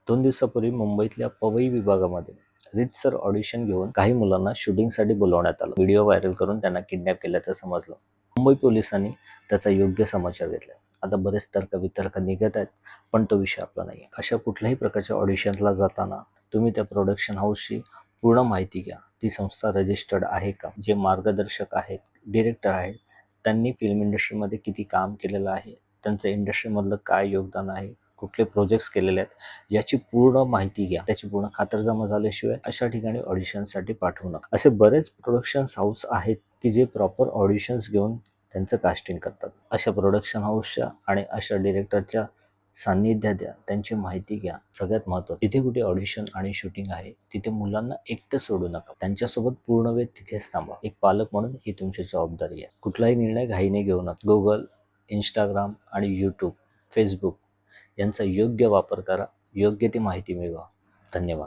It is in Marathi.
2 दिवसापूर्वी मुंबईतल्या पवई विभागामध्ये रीतसर ऑडिशन घेऊन काही मुलांना शूटिंगसाठी बोलावण्यात आलं. व्हिडिओ व्हायरल करून त्यांना किडनॅप केल्याचं समजलं. मुंबई पोलिसांनी त्याचा योग्य समाचार घेतला. आता बरेच तर्कवितर्क निघत आहेत, पण तो विषय आपला नाही. अशा कुठल्याही प्रकारच्या ऑडिशनला जाताना तुम्ही त्या प्रोडक्शन हाऊसची पूर्ण माहिती घ्या. ती संस्था रजिस्टर्ड आहे का? जे मार्गदर्शक आहेत, डिरेक्टर आहेत, त्यांनी फिल्म इंडस्ट्रीमध्ये किती काम केलेलं आहे, त्यांचं इंडस्ट्रीमधलं काय योगदान आहे, कुठले प्रोजेक्ट्स केलेले आहेत, याची पूर्ण माहिती घ्या. त्याची पूर्ण खातरजमा झाल्याशिवाय अशा ठिकाणी ऑडिशनसाठी पाठवू नका. असे बरेच प्रोडक्शन्स हाऊस आहेत की जे प्रॉपर ऑडिशन्स घेऊन त्यांचं कास्टिंग करतात. अशा प्रोडक्शन हाऊसच्या आणि अशा डिरेक्टरच्या सान्निध्यात द्या, त्यांची माहिती घ्या. सगळ्यात महत्त्वाचं, तिथे कुठे ऑडिशन आणि शूटिंग आहे तिथे मुलांना एकटं सोडू नका. त्यांच्यासोबत पूर्ण वेळ तिथेच थांबा. एक पालक म्हणून ही तुमची जबाबदारी आहे. कुठलाही निर्णय घाईने घेऊ नका. गुगल, इंस्टाग्राम आणि यूट्यूब, फेसबुक यांचा योग्य वापर करा. योग्य ती माहिती मिळवा. धन्यवाद.